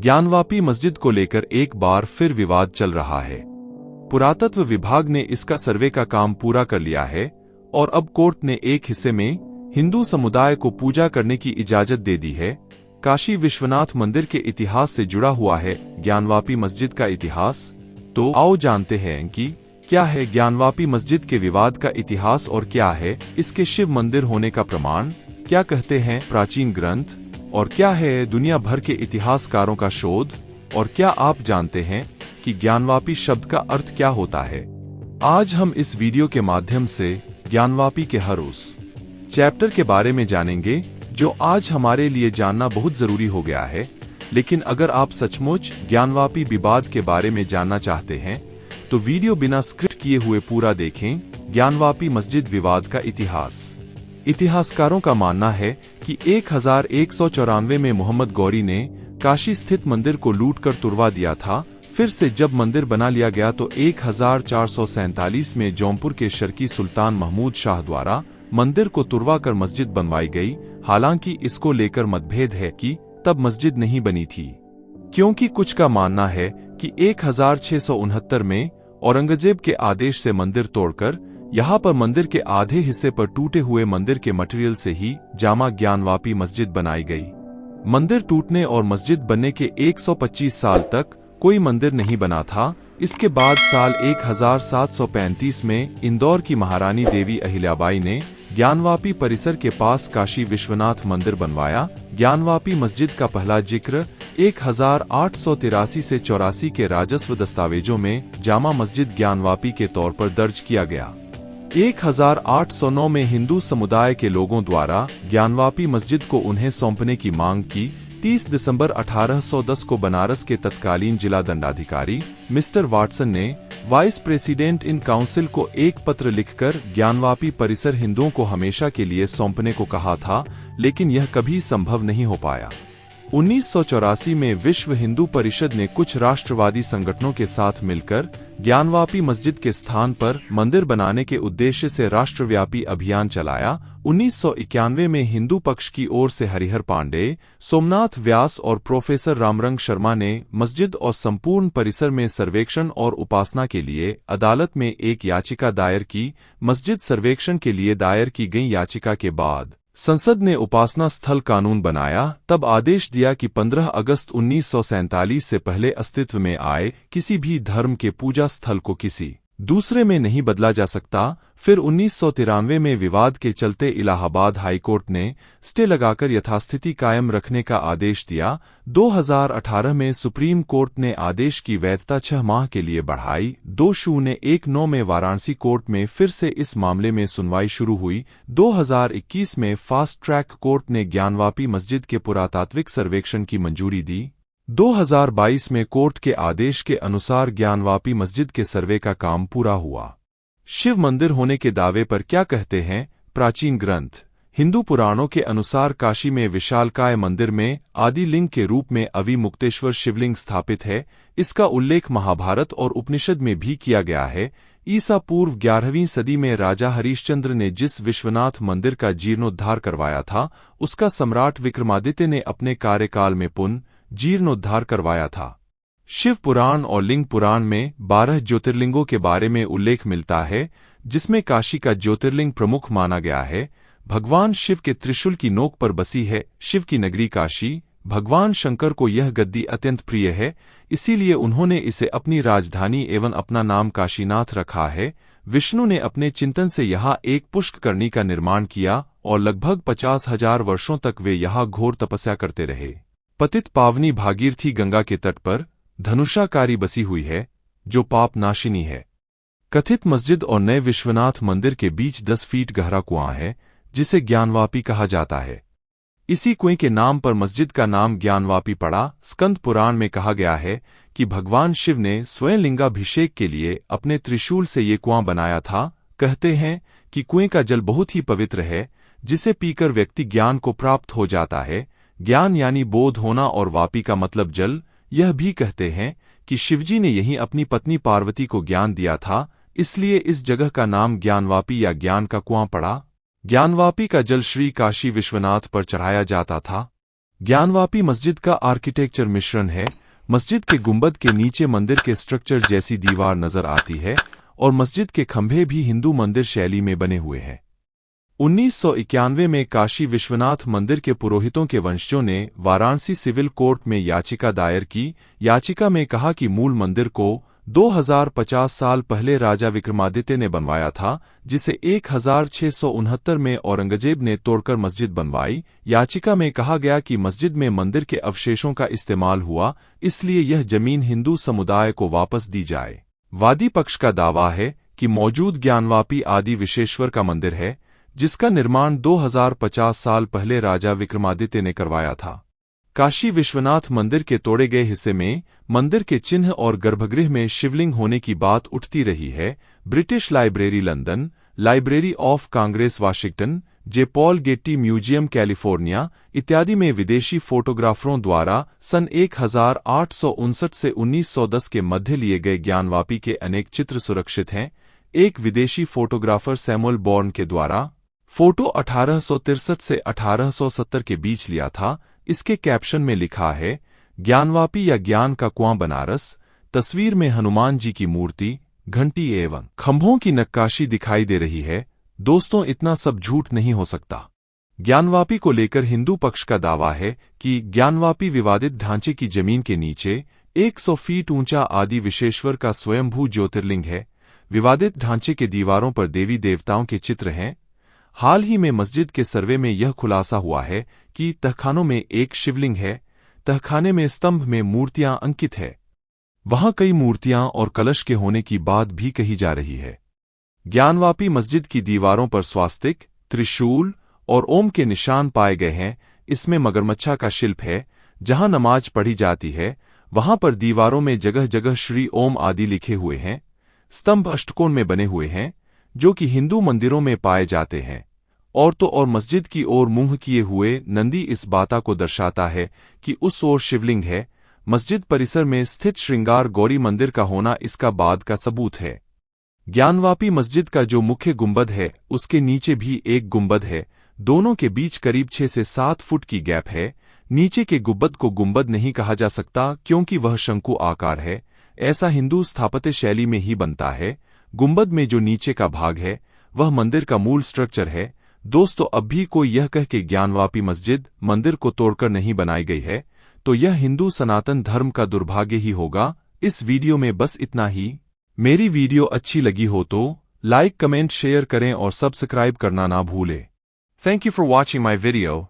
ज्ञानवापी मस्जिद को लेकर एक बार फिर विवाद चल रहा है। पुरातत्व विभाग ने इसका सर्वे का काम पूरा कर लिया है और अब कोर्ट ने एक हिस्से में हिंदू समुदाय को पूजा करने की इजाजत दे दी है। काशी विश्वनाथ मंदिर के इतिहास से जुड़ा हुआ है ज्ञानवापी मस्जिद का इतिहास। तो आओ जानते हैं कि क्या है ज्ञानवापी मस्जिद के विवाद का इतिहास और क्या है इसके शिव मंदिर होने का प्रमाण, क्या कहते हैं प्राचीन ग्रंथ और क्या है दुनिया भर के इतिहासकारों का शोध, और क्या आप जानते हैं कि ज्ञानवापी शब्द का अर्थ क्या होता है। आज हम इस वीडियो के माध्यम से ज्ञानवापी के हर उस चैप्टर के बारे में जानेंगे जो आज हमारे लिए जानना बहुत जरूरी हो गया है। लेकिन अगर आप सचमुच ज्ञानवापी विवाद के बारे में जानना चाहते हैं तो वीडियो बिना स्क्रिप्ट किए हुए पूरा देखें। ज्ञानवापी मस्जिद विवाद का इतिहास। इतिहासकारों का मानना है कि 1194 में मोहम्मद गौरी ने काशी स्थित मंदिर को लूटकर तुड़वा दिया था। फिर से जब मंदिर बना लिया गया तो 1447 में जौनपुर के शर्की सुल्तान महमूद शाह द्वारा मंदिर को तुड़वा कर मस्जिद बनवाई गई। हालांकि इसको लेकर मतभेद है कि तब मस्जिद नहीं बनी थी, क्योंकि कुछ का मानना है कि 1669 में औरंगजेब के आदेश से मंदिर तोड़कर यहाँ पर मंदिर के आधे हिस्से पर टूटे हुए मंदिर के मटेरियल से ही जामा ज्ञानवापी मस्जिद बनाई गई। मंदिर टूटने और मस्जिद बनने के 125 साल तक कोई मंदिर नहीं बना था। इसके बाद साल 1735 में इंदौर की महारानी देवी अहिल्याबाई ने ज्ञानवापी परिसर के पास काशी विश्वनाथ मंदिर बनवाया। ज्ञानवापी मस्जिद का पहला जिक्र 1883 से 84 के राजस्व दस्तावेजों में जामा मस्जिद ज्ञानवापी के तौर पर दर्ज किया गया। 1809 में हिंदू समुदाय के लोगों द्वारा ज्ञानवापी मस्जिद को उन्हें सौंपने की मांग की। 30 दिसंबर 1810 को बनारस के तत्कालीन जिला दंडाधिकारी मिस्टर वाटसन ने वाइस प्रेसिडेंट इन काउंसिल को एक पत्र लिखकर ज्ञानवापी परिसर हिंदुओं को हमेशा के लिए सौंपने को कहा था, लेकिन यह कभी संभव नहीं हो पाया। 1984 में विश्व हिंदू परिषद ने कुछ राष्ट्रवादी संगठनों के साथ मिलकर ज्ञानवापी मस्जिद के स्थान पर मंदिर बनाने के उद्देश्य से राष्ट्रव्यापी अभियान चलाया। 1991 में हिंदू पक्ष की ओर से हरिहर पांडे, सोमनाथ व्यास और प्रोफेसर रामरंग शर्मा ने मस्जिद और संपूर्ण परिसर में सर्वेक्षण और उपासना के लिए अदालत में एक याचिका दायर की। मस्जिद सर्वेक्षण के लिए दायर की गई याचिका के बाद संसद ने उपासना स्थल कानून बनाया। तब आदेश दिया कि 15 अगस्त 1947 से पहले अस्तित्व में आए किसी भी धर्म के पूजा स्थल को किसी दूसरे में नहीं बदला जा सकता। फिर 1993 में विवाद के चलते इलाहाबाद हाईकोर्ट ने स्टे लगाकर यथास्थिति कायम रखने का आदेश दिया। 2018 में सुप्रीम कोर्ट ने आदेश की वैधता 6 माह के लिए बढ़ाई। 2019 में वाराणसी कोर्ट में फिर से इस मामले में सुनवाई शुरू हुई। 2021 में फास्ट ट्रैक कोर्ट ने ज्ञानवापी मस्जिद के पुरातात्विक सर्वेक्षण की मंजूरी दी। 2022 में कोर्ट के आदेश के अनुसार ज्ञानवापी मस्जिद के सर्वे का काम पूरा हुआ। शिव मंदिर होने के दावे पर क्या कहते हैं प्राचीन ग्रंथ। हिंदू पुराणों के अनुसार काशी में विशालकाय मंदिर में आदि लिंग के रूप में अविमुक्तेश्वर शिवलिंग स्थापित है। इसका उल्लेख महाभारत और उपनिषद में भी किया गया है। ईसा पूर्व 11वीं सदी में राजा हरिश्चंद्र ने जिस विश्वनाथ मंदिर का जीर्णोद्धार करवाया था, उसका सम्राट विक्रमादित्य ने अपने कार्यकाल में पुनः जीर्णोद्धार करवाया था। शिव पुराण और लिंग पुराण में 12 ज्योतिर्लिंगों के बारे में उल्लेख मिलता है, जिसमें काशी का ज्योतिर्लिंग प्रमुख माना गया है। भगवान शिव के त्रिशूल की नोक पर बसी है शिव की नगरी काशी। भगवान शंकर को यह गद्दी अत्यंत प्रिय है, इसीलिए उन्होंने इसे अपनी राजधानी एवं अपना नाम काशीनाथ रखा है। विष्णु ने अपने चिंतन से यहाँ एक पुष्करणी का निर्माण किया और लगभग 50,000 वर्षों तक वे यहाँ घोर तपस्या करते रहे। पतित पावनी भागीरथी गंगा के तट पर धनुषाकारी बसी हुई है, जो पाप नाशिनी है। कथित मस्जिद और नए विश्वनाथ मंदिर के बीच 10 फीट गहरा कुआं है, जिसे ज्ञानवापी कहा जाता है। इसी कुएं के नाम पर मस्जिद का नाम ज्ञानवापी पड़ा। स्कंद पुराण में कहा गया है कि भगवान शिव ने स्वयं लिंगाभिषेक के लिए अपने त्रिशूल से ये कुआं बनाया था। कहते हैं कि कुएं का जल बहुत ही पवित्र है, जिसे पीकर व्यक्ति ज्ञान को प्राप्त हो जाता है। ज्ञान यानी बोध होना और वापी का मतलब जल। यह भी कहते हैं कि शिवजी ने यहीं अपनी पत्नी पार्वती को ज्ञान दिया था, इसलिए इस जगह का नाम ज्ञानवापी या ज्ञान का कुआं पड़ा। ज्ञानवापी का जल श्री काशी विश्वनाथ पर चढ़ाया जाता था। ज्ञानवापी मस्जिद का आर्किटेक्चर मिश्रण है। मस्जिद के गुंबद के नीचे मंदिर के स्ट्रक्चर जैसी दीवार नजर आती है और मस्जिद के खंभे भी हिंदू मंदिर शैली में बने हुए हैं। 1991 में काशी विश्वनाथ मंदिर के पुरोहितों के वंशजों ने वाराणसी सिविल कोर्ट में याचिका दायर की। याचिका में कहा कि मूल मंदिर को 2050 साल पहले राजा विक्रमादित्य ने बनवाया था, जिसे 1669 में औरंगजेब ने तोड़कर मस्जिद बनवाई। याचिका में कहा गया कि मस्जिद में मंदिर के अवशेषों का इस्तेमाल हुआ, इसलिए यह जमीन हिंदू समुदाय को वापस दी जाए। वादी पक्ष का दावा है कि मौजूद ज्ञानवापी आदि विश्वेश्वर का मंदिर है, जिसका निर्माण 2050 साल पहले राजा विक्रमादित्य ने करवाया था। काशी विश्वनाथ मंदिर के तोड़े गए हिस्से में मंदिर के चिन्ह और गर्भगृह में शिवलिंग होने की बात उठती रही है। British Library London, Library of Congress Washington, J Paul Getty Museum California इत्यादि में विदेशी फोटोग्राफरों द्वारा सन 1859 से 1910 के मध्य लिए गए ज्ञानवापी के अनेक चित्र सुरक्षित हैं। एक विदेशी फोटोग्राफर सैमुअल बॉर्न के द्वारा फोटो 1863 से 1870 के बीच लिया था। इसके कैप्शन में लिखा है, ज्ञानवापी या ज्ञान का कुआं बनारस। तस्वीर में हनुमान जी की मूर्ति, घंटी एवं खंभों की नक्काशी दिखाई दे रही है। दोस्तों, इतना सब झूठ नहीं हो सकता। ज्ञानवापी को लेकर हिंदू पक्ष का दावा है कि ज्ञानवापी विवादित ढांचे की जमीन के नीचे 100 फीट ऊंचा आदि विश्वेश्वर का स्वयंभू ज्योतिर्लिंग है। विवादित ढांचे के दीवारों पर देवी देवताओं के चित्र हैं। हाल ही में मस्जिद के सर्वे में यह खुलासा हुआ है कि तहखानों में एक शिवलिंग है। तहखाने में स्तंभ में मूर्तियां अंकित है। वहां कई मूर्तियां और कलश के होने की बात भी कही जा रही है। ज्ञानवापी मस्जिद की दीवारों पर स्वास्तिक, त्रिशूल और ओम के निशान पाए गए हैं। इसमें मगरमच्छा का शिल्प है। जहां नमाज पढ़ी जाती है, वहां पर दीवारों में जगह जगह श्री ओम आदि लिखे हुए हैं। स्तंभ अष्टकोण में बने हुए हैं, जो कि हिंदू मंदिरों में पाए जाते हैं। और तो और मस्जिद की ओर मुंह किए हुए नंदी इस बात को दर्शाता है कि उस ओर शिवलिंग है। मस्जिद परिसर में स्थित श्रृंगार गौरी मंदिर का होना इसका बाद का सबूत है। ज्ञानवापी मस्जिद का जो मुख्य गुंबद है, उसके नीचे भी एक गुंबद है। दोनों के बीच करीब 6 से 7 फुट की गैप है। नीचे के गुंबद को गुंबद नहीं कहा जा सकता, क्योंकि वह शंकु आकार है। ऐसा हिंदू स्थापत्य शैली में ही बनता है। गुंबद में जो नीचे का भाग है, वह मंदिर का मूल स्ट्रक्चर है। दोस्तों, अब भी कोई यह कह के ज्ञानवापी मस्जिद मंदिर को तोड़कर नहीं बनाई गई है, तो यह हिंदू सनातन धर्म का दुर्भाग्य ही होगा। इस वीडियो में बस इतना ही। मेरी वीडियो अच्छी लगी हो तो लाइक, कमेंट, शेयर करें और सब्सक्राइब करना ना भूलें। Thank you for watching my video.